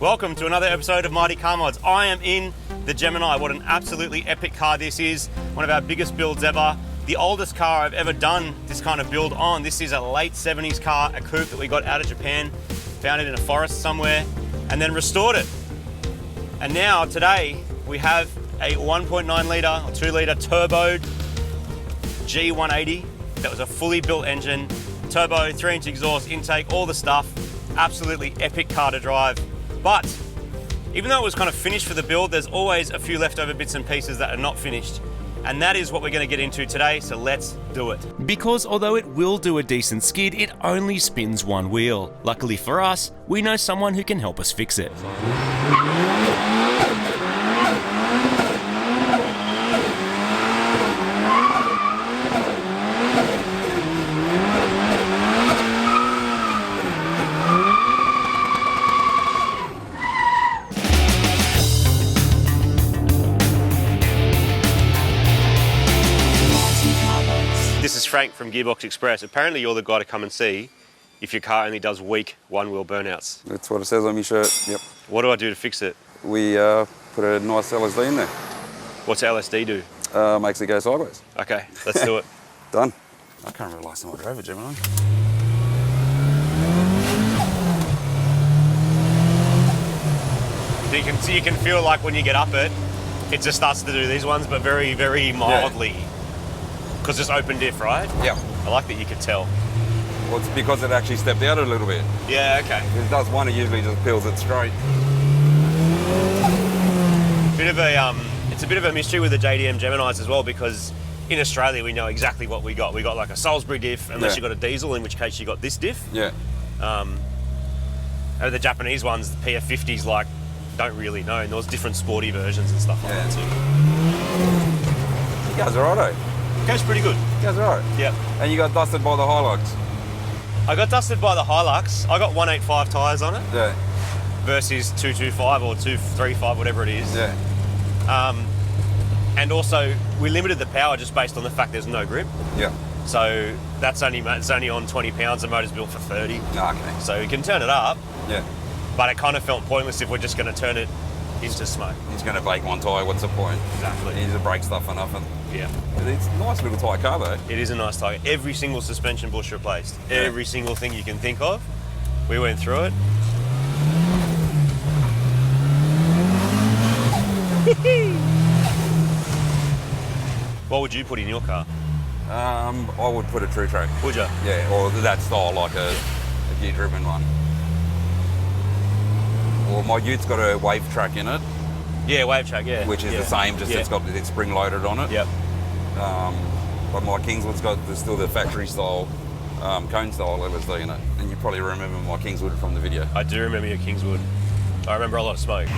Welcome to another episode of Mighty Car Mods. I am in the Gemini. What an absolutely epic car this is. One of our biggest builds ever. The oldest car I've ever done this kind of build on. This is a late 70s car, a coupe that we got out of Japan, found it in a forest somewhere, and then restored it. And now, today, we have a 1.9 litre or 2 litre turboed G180. That was a fully built engine, turbo, 3-inch exhaust, intake, all the stuff. Absolutely epic car to drive. But even though it was kind of finished for the build, there's always a few leftover bits and pieces that are not finished. And that is what we're going to get into today, so let's do it. Because although it will do a decent skid, it only spins one wheel. Luckily for us, we know someone who can help us fix it. This is Frank from Gearbox Express. Apparently you're the guy to come and see if your car only does weak one-wheel burnouts. That's what it says on my shirt, yep. What do I do to fix it? We put a nice LSD in there. What's LSD do? Makes it go sideways. Okay, let's do it. Done. I can't remember the last time I drove a Gemini. You can feel like when you get up it just starts to do these ones, but very, very mildly. Because it's open diff, right? Yeah. I like that you could tell. Well, it's because it actually stepped out a little bit. Yeah, okay. If it does one, it usually just peels it straight. It's a bit of a mystery with the JDM Geminis as well, because in Australia we know exactly what we got. We got like a Salisbury diff, unless you got a diesel, in which case you got this diff. Yeah. The Japanese ones, the PF50s, like, don't really know, and there was different sporty versions and stuff like that too. You guys are right, eh? Goes pretty good. You guys are right. Yep. And you got dusted by the Hilux. I got dusted by the Hilux. I got 185 tyres on it. Yeah. Versus 225 or 235, whatever it is. Yeah. And also, we limited the power just based on the fact there's no grip. Yeah. So it's only on 20 pounds. The motor's built for 30. Okay. So we can turn it up. Yeah. But it kind of felt pointless if we're just going to turn it into smoke. He's going to bake one tyre, what's the point? Exactly. He needs to break stuff for nothing. Yeah. It's a nice little tight car though. It is a nice tire. Every single suspension bush replaced. Yeah. Every single thing you can think of. We went through it. What would you put in your car? I would put a true track. Would you? Yeah, or that style, like a gear-driven one. Or my Ute's got a wave track in it. Yeah, wave track, yeah. Which is the same, just it's got it's spring-loaded on it. Yep. But my Kingswood's got still the factory-style, cone-style LSD in it. And you probably remember my Kingswood from the video. I do remember your Kingswood. I remember a lot of smoke.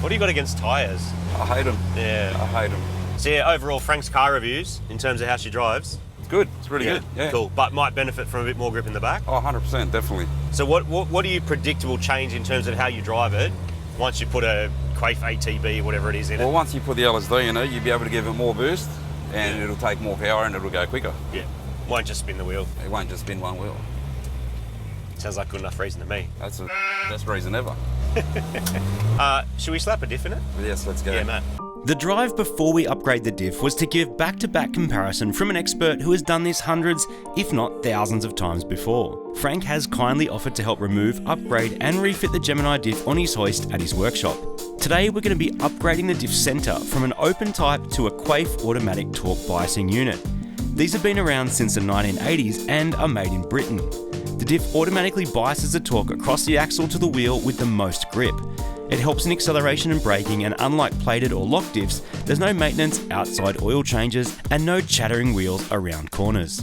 What do you got against tyres? I hate them. Yeah. I hate them. So yeah, overall, Frank's car reviews, in terms of how she drives. It's good. It's really good. Yeah. Cool. But might benefit from a bit more grip in the back. Oh, 100%, definitely. So what do you predict will change in terms of how you drive it once you put a Quafe ATB, whatever it is, in it? Well, once you put the LSD in it, you'll be able to give it more boost and it'll take more power and it'll go quicker. Yeah. Won't just spin the wheel. It won't just spin one wheel. Sounds like good enough reason to me. That's the best reason ever. Should we slap a diff in it? Yes, let's go. Yeah, Matt. The drive before we upgrade the diff was to give back-to-back comparison from an expert who has done this hundreds, if not thousands of times before. Frank has kindly offered to help remove, upgrade and refit the Gemini diff on his hoist at his workshop. Today we're going to be upgrading the diff centre from an open type to a Quafe automatic torque biasing unit. These have been around since the 1980s and are made in Britain. The diff automatically biases the torque across the axle to the wheel with the most grip. It helps in acceleration and braking, and unlike plated or locked diffs, there's no maintenance, outside oil changes, and no chattering wheels around corners.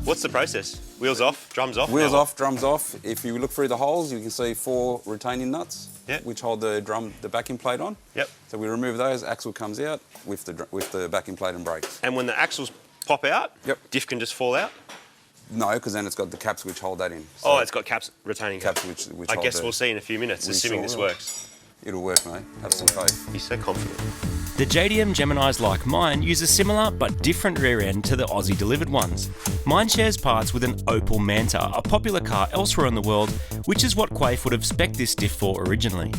What's the process? Wheels off, drums off? Wheels off, drums off. If you look through the holes, you can see 4 retaining nuts, which hold the backing plate on. Yep. So we remove those, axle comes out with the backing plate and brakes. And when the axles pop out, diff can just fall out? No, because then it's got the caps which hold that in. So it's got caps, retaining caps. Which I hold guess the we'll see in a few minutes, assuming this works. It'll work, mate. Have some faith. He's so confident. The JDM Geminis like mine use a similar but different rear end to the Aussie delivered ones. Mine shares parts with an Opel Manta, a popular car elsewhere in the world, which is what Quaife would have spec'd this diff for originally.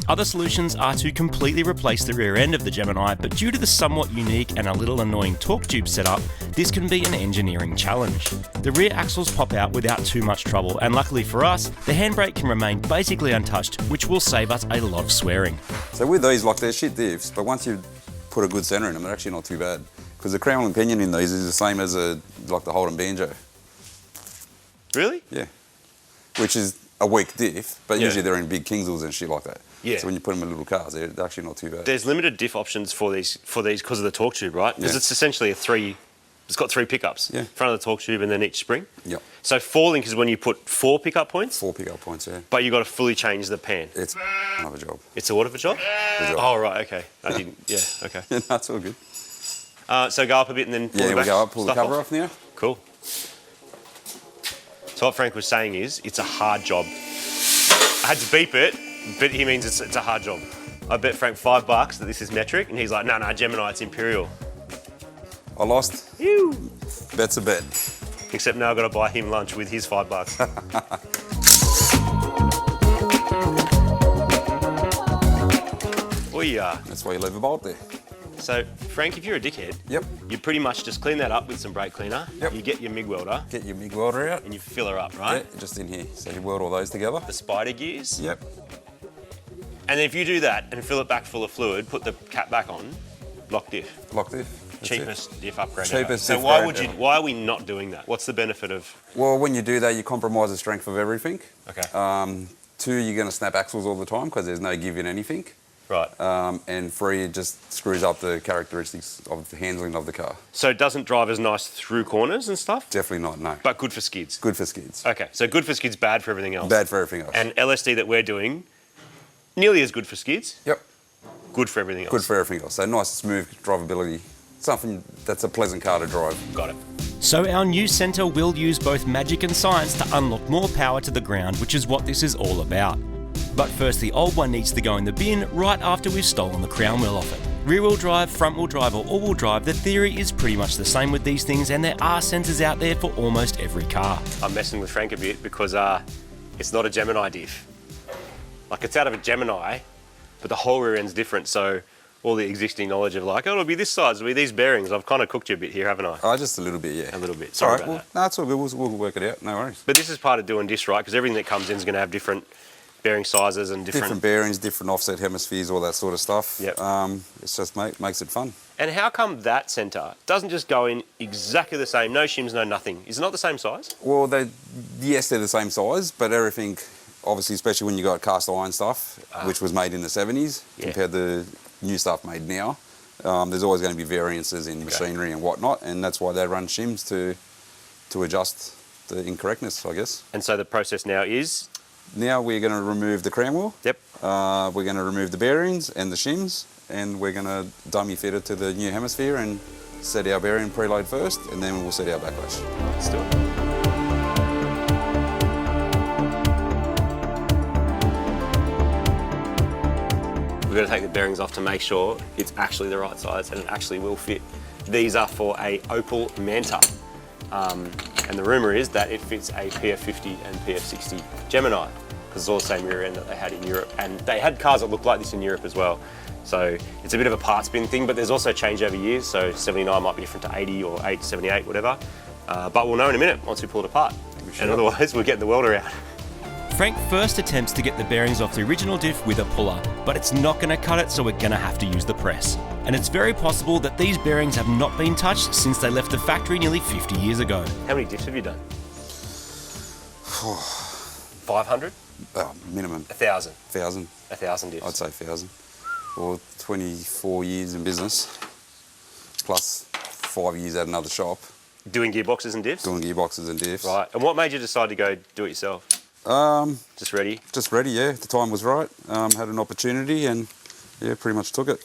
Other solutions are to completely replace the rear end of the Gemini, but due to the somewhat unique and a little annoying torque tube setup, this can be an engineering challenge. The rear axles pop out without too much trouble, and luckily for us, the handbrake can remain basically untouched, which will save us a lot of swearing. So with these, like, they're shit diffs, but once you put a good centre in them, they're actually not too bad. Because the crown and pinion in these is the same as like the Holden Banjo. Really? Yeah. Which is a weak diff, but Yeah. usually they're in big Kingswells and shit like that. Yeah. So when you put them in little cars, they're actually not too bad. There's limited diff options for these because of the torque tube, right? Because Yeah. it's essentially it's got 3 pickups. Yeah. Front of the torque tube and then each spring. Yep. So 4-link is when you put 4 pickup points, 4 pickup points, yeah. but you've got to fully change the pan. It's another job. It's a what of a job? Good job. Oh, right, okay. I didn't, yeah, okay. Yeah, that's all good. So go up a bit and then pull Yeah, it we back. go up, pull the stuff cover off now. Cool. So what Frank was saying is, it's a hard job. I had to beep it, but he means it's a hard job. I bet Frank $5 that this is metric, and he's like, no, Gemini, it's imperial. I lost. Ew. Bet's a bet. Except now I've got to buy him lunch with his $5. Oh yeah. That's why you leave a bolt there. So, Frank, if you're a dickhead, Yep. you pretty much just clean that up with some brake cleaner. Yep. You get your MIG welder Get your MIG welder out. and you fill her up, right? Yeah, just in here. So you weld all those together. The spider gears. Yep. And then if you do that and fill it back full of fluid, put the cap back on, lock diff. Lock diff. That's it. Cheapest diff upgrade Cheapest ever. diff So why upgrade ever. why are we not doing that? What's the benefit of? Well, when you do that, you compromise the strength of everything. Okay. 2, you're going to snap axles all the time because there's no give in anything. Right. And 3, it just screws up the characteristics of the handling of the car. So it doesn't drive as nice through corners and stuff, Definitely not, no. but good for skids. Good for skids. Okay, so good for skids, bad for everything else. Bad for everything else. And LSD that we're doing, nearly as good for skids, Yep. good for everything else. Good for everything else. So nice, smooth drivability. Something that's a pleasant car to drive. Got it. So our new centre will use both magic and science to unlock more power to the ground, which is what this is all about. But first, the old one needs to go in the bin right after we've stolen the crown wheel off it. Rear-wheel drive, front-wheel drive or all-wheel drive, the theory is pretty much the same with these things, and there are sensors out there for almost every car. I'm messing with Frank a bit because it's not a Gemini diff. Like, it's out of a Gemini, but the whole rear end's different, so all the existing knowledge of like, oh, it'll be this size, it'll be these bearings, I've kind of cooked you a bit here, haven't I? Oh, just a little bit, yeah. A little bit. All Sorry right, about well, that. no, it's all good. We'll work it out. No worries. But this is part of doing this right, because everything that comes in is going to have different bearing sizes and Different bearings, different offset hemispheres, all that sort of stuff. Yep. It's just makes it fun. And how come that centre doesn't just go in exactly the same, no shims, no nothing? Is it not the same size? Well, yes, they're the same size, but everything, obviously, especially when you got cast iron stuff, which was made in the 70s, Yeah. compared to new stuff made now, there's always going to be variances in machinery and whatnot, and that's why they run shims to adjust the incorrectness, I guess. And so the process now is? Now we're going to remove the crown wheel. Yep. We're going to remove the bearings and the shims, and we're going to dummy fit it to the new hemisphere and set our bearing preload first, and then we'll set our backlash. Let's do it. We're going to take the bearings off to make sure it's actually the right size and it actually will fit. These are for a Opel Manta. And the rumour is that it fits a PF50 and PF60 Gemini, because it's all the same rear end that they had in Europe. And they had cars that looked like this in Europe as well. So it's a bit of a parts bin thing, but there's also change over years. So 79 might be different to 80 or 8 to 78, whatever. But we'll know in a minute once we pull it apart. And otherwise, we'll get the welder out. Frank first attempts to get the bearings off the original diff with a puller, but it's not going to cut it, so we're going to have to use the press. And it's very possible that these bearings have not been touched since they left the factory nearly 50 years ago. How many diffs have you done? 500? Minimum. 1,000? 1,000. 1,000 diffs. I'd say 1,000. Or 24 years in business, plus 5 years at another shop, Doing gearboxes and diffs? doing gearboxes and diffs. Right. And what made you decide to go do it yourself? Just ready? Just ready, yeah. The time was right. Had an opportunity and, yeah, pretty much took it.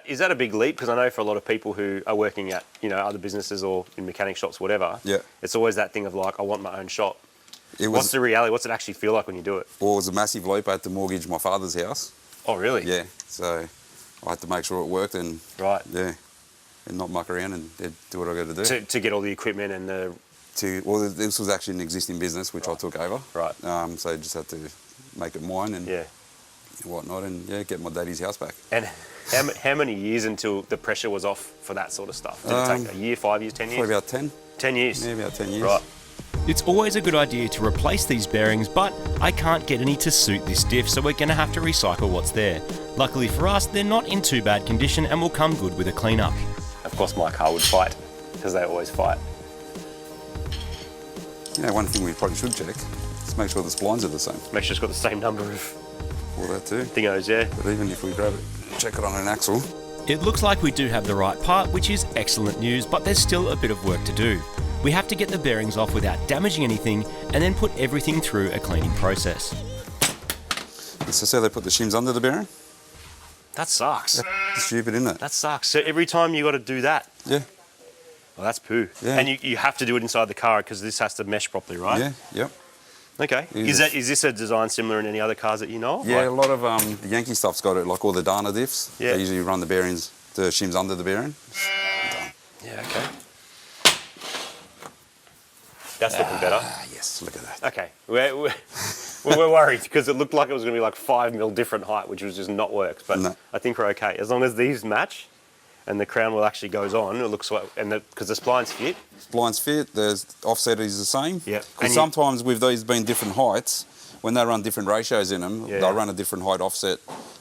Is that a big leap? Because I know for a lot of people who are working at, other businesses or in mechanic shops, whatever, Yeah. it's always that thing of like, I want my own shop. It What's was, the reality? What's it actually feel like when you do it? well, it was a massive leap. I had to mortgage my father's house. Oh, really? Yeah, so I had to make sure it worked and Right. yeah, and not muck around and do what I got to do. To get all the equipment and the... Well, this was actually an existing business which I took over. Right. So I just had to make it mine and whatnot, and yeah, get my daddy's house back. And how many years until the pressure was off for that sort of stuff? Did it take a year, 5 years, 10 years? Probably about 10. 10 years? Yeah, about 10 years. Right. It's always a good idea to replace these bearings, but I can't get any to suit this diff, so we're going to have to recycle what's there. Luckily for us, they're not in too bad condition and will come good with a clean-up. Of course my car would fight, because they always fight. You know, one thing we probably should check is make sure the splines are the same. Make sure it's got the same number of All that too. thingos, yeah. But even if we grab it, check it on an axle. It looks like we do have the right part, which is excellent news, but there's still a bit of work to do. We have to get the bearings off without damaging anything and then put everything through a cleaning process. So say they put the shims under the bearing? That sucks. That's stupid, isn't it? That sucks. So every time you got to do that? Yeah. Well, that's poo. Yeah. And you have to do it inside the car because this has to mesh properly, right? Yeah, yep. Okay. Is this a design similar in any other cars that you know of? Yeah, a Like- lot of the Yankee stuff's got it, like all the Dana diffs. Yeah. They usually run the bearings, the shims under the bearing. Yeah, okay. That's looking better. Ah, yes, look at that. Okay. We're worried because it looked like it was going to be like 5 mil different height, which was just not works. But No. I think we're okay. As long as these match and the crown wheel actually goes on, it looks like, and because the splines fit. Splines fit, the offset is the same. Yep. And Because sometimes with these being different heights, when they run different ratios in them, Yeah. they'll run a different height offset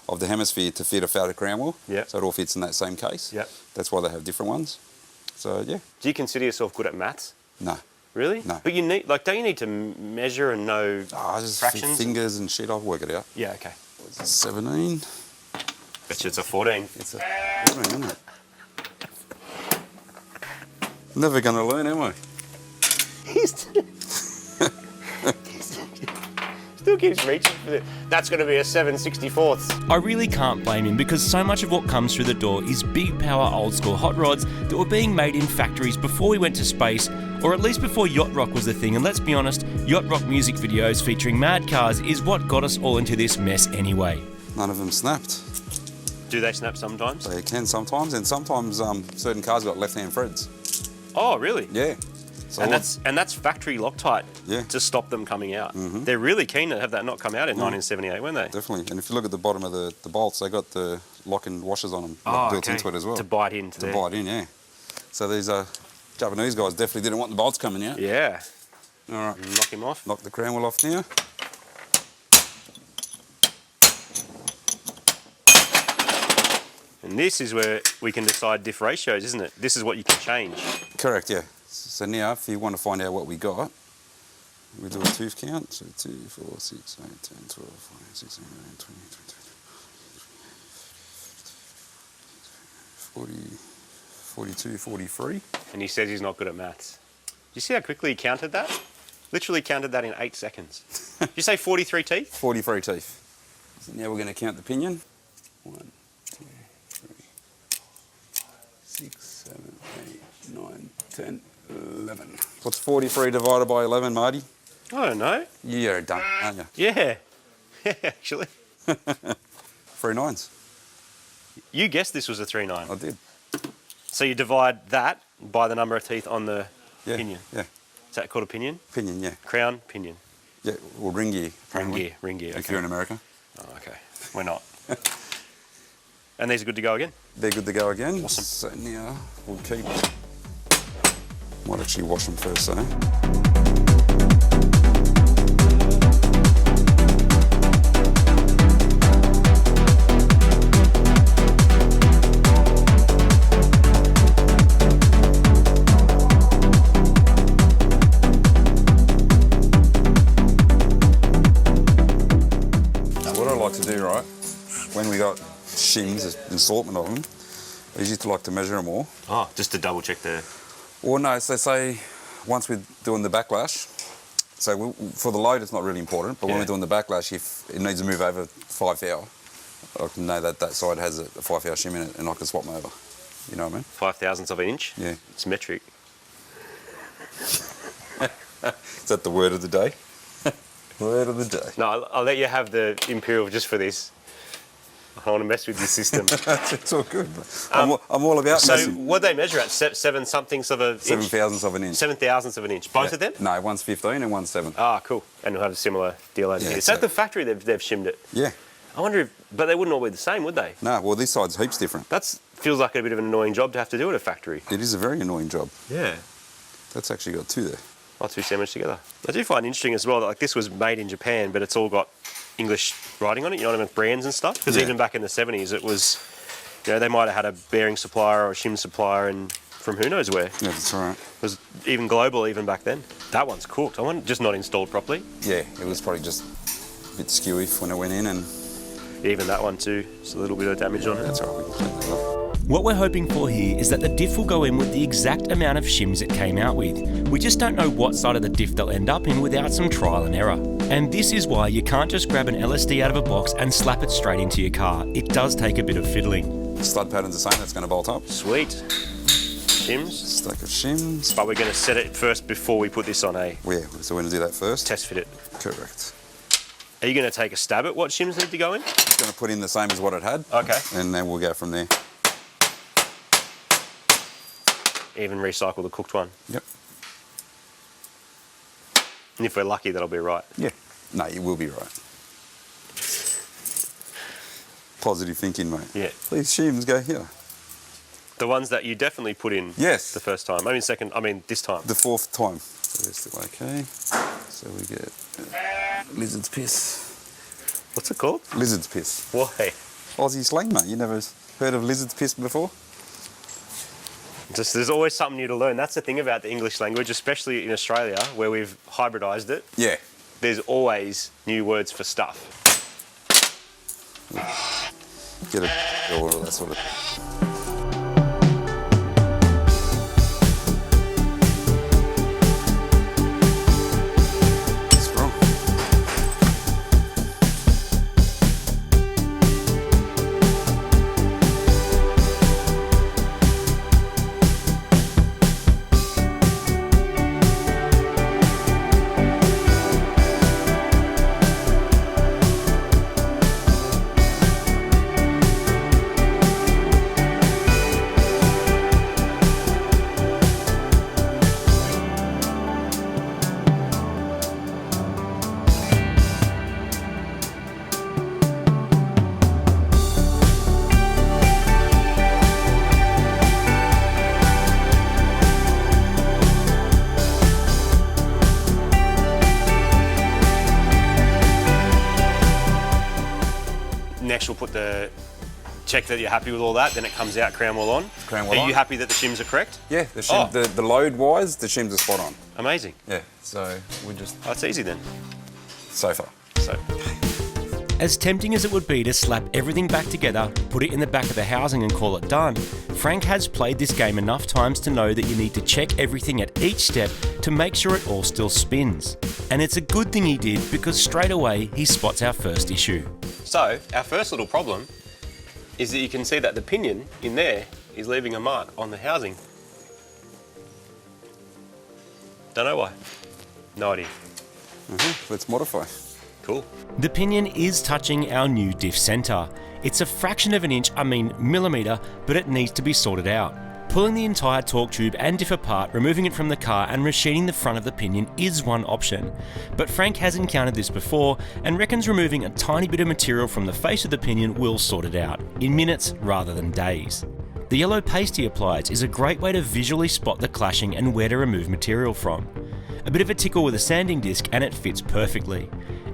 of the hemisphere to fit a fatter crown wheel. Yep. So it all fits in that same case. Yep. That's why they have different ones. So yeah, Do you consider yourself good at maths? no. Really? No. But you need, like, don't you need to measure and know Just fractions? fingers and shit, I'll work it out. Yeah, okay. 17. Bet you it's a 14. It's a 14, isn't it? Never gonna learn, am I? Still keeps reaching for it. That's going to be a 7/64. I really can't blame him because so much of what comes through the door is big power old school hot rods that were being made in factories before we went to space, or at least before yacht rock was a thing. And let's be honest, yacht rock music videos featuring mad cars is what got us all into this mess anyway. None of them snapped. Do they snap sometimes? They can sometimes, and sometimes certain cars got left-hand threads. Oh, really? Yeah. So And that's factory Loctite Yeah. to stop them coming out. They're really keen to have that not come out in 1978, weren't they? definitely. And if you look at the bottom of the bolts, they got the lock-in washers on them built into it as well. To bite into there. bite in, yeah. So these Japanese guys definitely didn't want the bolts coming out. Yeah. All right. Knock him off. Knock the crown wheel off now. And this is where we can decide diff ratios, isn't it? This is what you can change. Correct, yeah. So now, if you want to find out what we got, we do a tooth count. So 2, 4, 6, 8, 10, 12, 14, 16, 17, 20, 22, 42, 43. And he says he's not good at maths. Do you see how quickly he counted that? Literally counted that in 8 seconds. Did you say 43 teeth? 43 teeth. So now we're going to count the pinion. 1, 2, 3, 4, 5, 6, 7, 8, 9, 10, 11. What's 43 divided by 11, Marty? I don't know. You're done, aren't you? Yeah. Yeah, actually. 3 nines. You guessed this was a 3/9. I did. So you divide that by the number of teeth on the Yeah. pinion. Yeah. Is that called a pinion? Pinion, yeah. Crown, pinion. Yeah, or ring gear. apparently, Ring gear. If Okay. you're in America. Oh, okay. We're not. And these are good to go again? They're good to go again. Awesome. So now we'll keep. Might actually wash them first, so. What I like to do, right, when we got shims, an assortment of them, I usually like to measure them all. Oh, just to double check the... Or no, so say once we're doing the backlash, so for the load it's not really important, but when Yeah. we're doing the backlash, if it needs to move over 5 hour, I can know that that side has a 5 hour shim in it and I can swap them over. You know what I mean? 5,000ths of an inch? Yeah. It's metric. Is that the word of the day? Word of the day. No, I'll let you have the imperial just for this. I want to mess with your system. It's all good. I'm all about So messing. what do they measure at? 7 somethings of an inch? 7 thousandths of an inch. 7 thousandths of an inch. Both of them? No, one's 15 and one's 7. Ah, cool. And we'll have a similar deal over Yeah, here. so- So at the factory they've shimmed it. Yeah. I wonder if, but they wouldn't all be the same, would they? No, well, this side's heaps different. That feels like a bit of an annoying job to have to do at a factory. It is a very annoying job. Yeah. That's actually got 2 there. Not two sandwiched together. I do find interesting as well that like this was made in Japan, but it's all got English writing on it. You know what I mean? Brands and stuff. Because Yeah. even back in the 70s, it was, you know, they might have had a bearing supplier or a shim supplier, and from who knows where. Yeah, that's right. It was even global even back then. That one's cooked. I want just not installed properly. Yeah, it was probably just a bit skewy when I went in, and Even that one too. Just a little bit of damage on it. that's all right. We can clean that up. What we're hoping for here is that the diff will go in with the exact amount of shims it came out with. We just don't know what side of the diff they'll end up in without some trial and error. And this is why you can't just grab an LSD out of a box and slap it straight into your car. It does take a bit of fiddling. Stud pattern's the same, that's going to bolt up. Sweet. Shims. Stack of shims. But we're going to set it first before we put this on, eh? Yeah, so we're going to do that first. Test fit it. Correct. Are you going to take a stab at what shims need to go in? Just going to put in the same as what it had. Okay. And then we'll go from there. Even recycle the cooked one. Yep. And if we're lucky, that'll be right. Yeah. No, you will be right. Positive thinking, mate. Yeah. These shims go here. The ones that you definitely put in Yes. the first time. I mean this time. The 4th time. So that's still okay. So we get lizard's piss. What's it called? Lizard's piss. Why? Aussie slang, mate. You never heard of lizard's piss before? Just there's always something new to learn. That's the thing about the English language, especially in Australia, where we've hybridised it. Yeah. There's always new words for stuff. Get a or that sort of. Strong. Next, we'll put the check that you're happy with all that. Then it comes out crown wall on. Crown wall Are on. you happy that the shims are correct? Yeah, the shim, Oh. the load wise, the shims are spot on. Amazing. Yeah, so we just Oh, it's easy then. so far. So As tempting as it would be to slap everything back together, put it in the back of the housing and call it done, Frank has played this game enough times to know that you need to check everything at each step to make sure it all still spins. And it's a good thing he did because straight away he spots our first issue. So, our first little problem is that you can see that the pinion in there is leaving a mark on the housing. Don't know why. No idea. Let's modify. Cool. The pinion is touching our new diff centre. It's a fraction of an inch, millimetre, but it needs to be sorted out. Pulling the entire torque tube and diff apart, removing it from the car and machining the front of the pinion is one option. But Frank has encountered this before and reckons removing a tiny bit of material from the face of the pinion will sort it out, in minutes rather than days. The yellow paste he applies is a great way to visually spot the clashing and where to remove material from. A bit of a tickle with a sanding disc and it fits perfectly.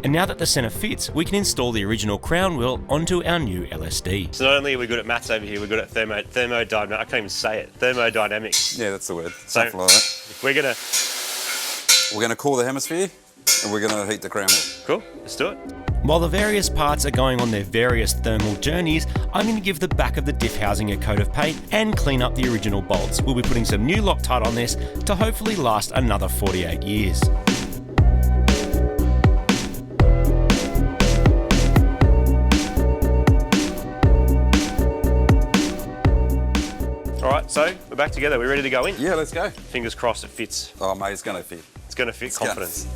And now that the centre fits, we can install the original crown wheel onto our new LSD. So not only are we good at maths over here, we're good at thermodynamics. I can't even say it. Thermodynamics. Yeah, that's the word. So- Something like that. We're gonna Cool the hemisphere and we're gonna heat the crown wheel. cool. Let's do it. While the various parts are going on their various thermal journeys, I'm going to give the back of the diff housing a coat of paint and clean up the original bolts. We'll be putting some new Loctite on this to hopefully last another 48 years. All right, so we're back together. We're ready to go in. Yeah, let's go. Fingers crossed it fits. Oh, mate, it's gonna fit. It's gonna fit. gonna Confidence.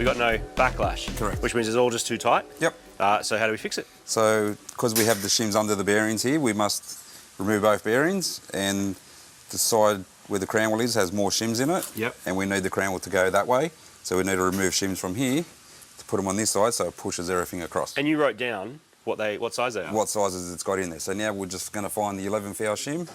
got no backlash. Correct. Which means it's all just too tight. Yep. So how do we fix it? So, because we have the shims under the bearings here, we must remove both bearings, and the side where the crown wheel is has more shims in it. Yep. And we need the crown wheel to go that way. So we need to remove shims from here to put them on this side so it pushes everything across. And you wrote down what size they are? What sizes it's got in there. So now we're just going to find the 11 foul shim,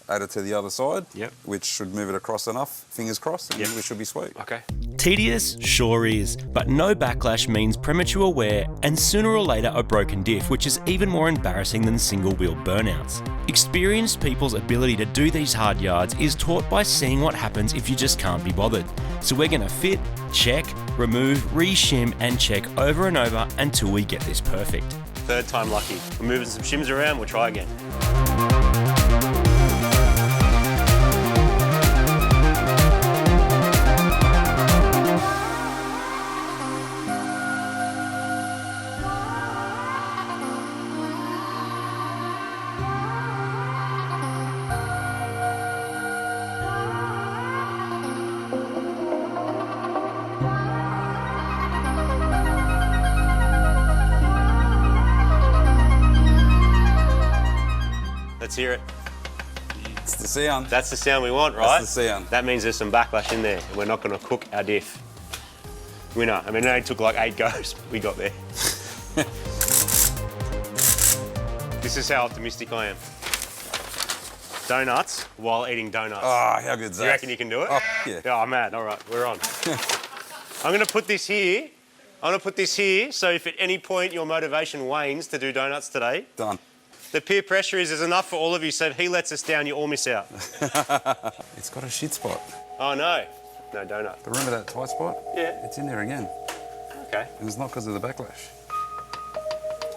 add it to the other side, Yep. which should move it across enough, fingers crossed, and Yep. we should be sweet. Okay. Tedious, sure is, but no backlash means premature wear and sooner or later a broken diff, which is even more embarrassing than single wheel burnouts. Experienced people's ability to do these hard yards is taught by seeing what happens if you just can't be bothered. So we're going to fit, check, remove, re-shim and check over and over until we get this perfect. Third time lucky. We're moving some shims around, we'll try again. Let's hear it. It's the sound. That's the sound we want, right? That's the sound. That means there's some backlash in there, and we're not going to cook our diff. Winner. I mean, it only took like 8 goes. We got there. This is how optimistic I am. Donuts while eating donuts. Oh, how good's that? You reckon you can do it? Oh, yeah. Yeah, I'm mad. All right, we're on. I'm going to put this here. So if at any point your motivation wanes to do donuts today, Done. the peer pressure is enough for all of you, so if he lets us down, you all miss out. It's got a shit spot. Oh, no. No donut. But remember that tight spot? Yeah. It's in there again. Okay. And it's not because of the backlash.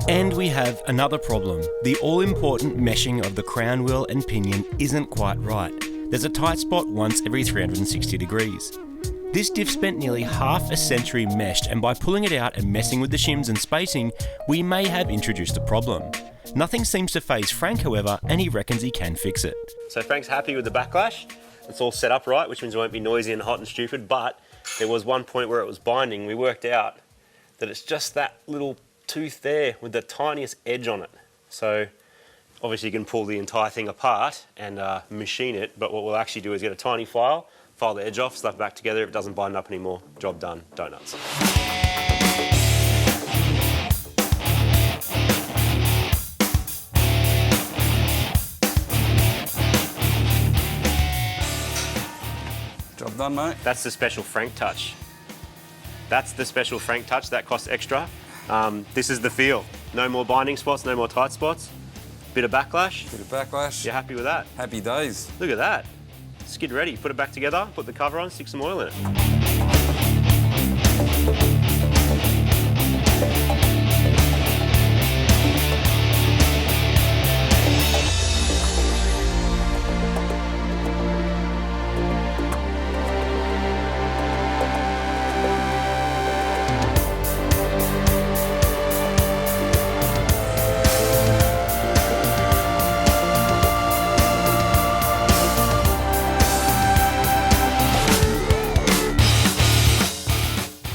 And we have another problem. The all-important meshing of the crown wheel and pinion isn't quite right. There's a tight spot once every 360 degrees. This diff spent nearly half a century meshed, and by pulling it out and messing with the shims and spacing, we may have introduced a problem. Nothing seems to faze Frank, however, and he reckons he can fix it. So Frank's happy with the backlash. It's all set up right, which means it won't be noisy and hot and stupid, but there was one point where it was binding. We worked out that it's just that little tooth there with the tiniest edge on it. So obviously you can pull the entire thing apart and machine it, but what we'll actually do is get a tiny file the edge off, slap it back together. If it doesn't bind up anymore, job done, donuts. Job done, mate. That's the special Frank touch. That costs extra. This is the feel. No more binding spots, no more tight spots. Bit of backlash. Bit of backlash. You're happy with that? Happy days. Look at that. Skid ready. Put it back together, put the cover on, stick some oil in it.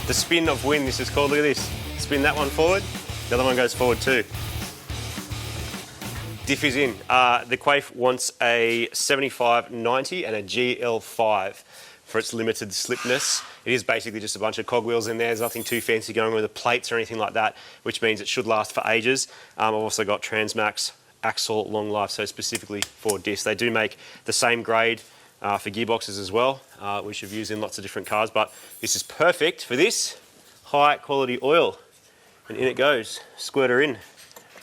The spin of wind, this is called. Look at this. Spin that one forward, the other one goes forward too. Diff is in. The Quaif wants a 75/90 and a GL5 for its limited slipness. It is basically just a bunch of cogwheels in there. There's nothing too fancy going on with the plates or anything like that, which means it should last for ages. I've also got Transmax axle long life, so specifically for discs. They do make the same grade for gearboxes as well, which you've used in lots of different cars, but this is perfect for this high quality oil. And in it goes, squirt her in,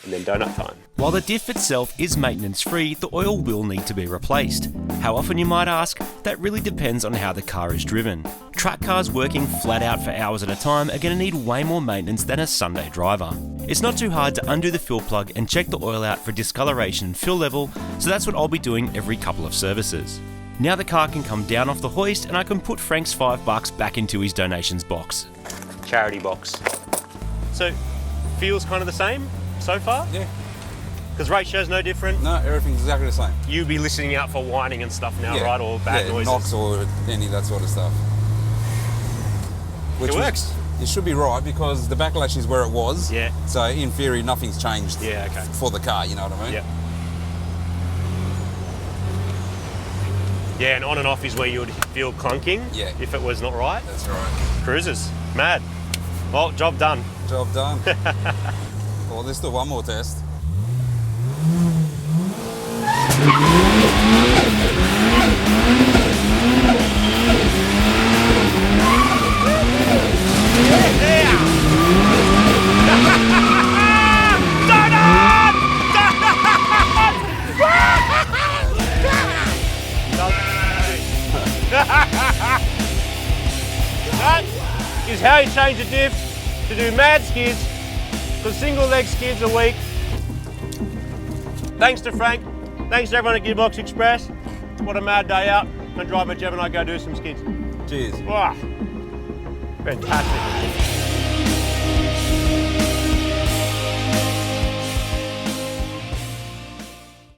and then donut time. While the diff itself is maintenance free, the oil will need to be replaced. How often, you might ask? That really depends on how the car is driven. Track cars working flat out for hours at a time are going to need way more maintenance than a Sunday driver. It's not too hard to undo the fill plug and check the oil out for discoloration and fill level, so that's what I'll be doing every couple of services. Now the car can come down off the hoist and I can put Frank's $5 back into his donations box. Charity box. So, feels kind of the same so far? Yeah. Because ratio's no different. No, everything's exactly the same. You'll be listening out for whining and stuff now, Yeah. right? Or bad noises. Knocks or any of that sort of stuff. It works. it should be right because the backlash is where it was. Yeah. So in theory, nothing's changed. Yeah, okay. For the car, you know what I mean? Yep. Yeah, and on and off is where you would feel clunking. Yeah. If it was not right. That's right. Cruises, mad. Well, job done. Job done. Well, let's do one more test. That is how you change a diff to do mad skids, because single leg skids are weak. Thanks to Frank, thanks to everyone at Gearbox Express. What a mad day out. I'm gonna drive a Gemini, go do some skids. Cheers. Wow, fantastic.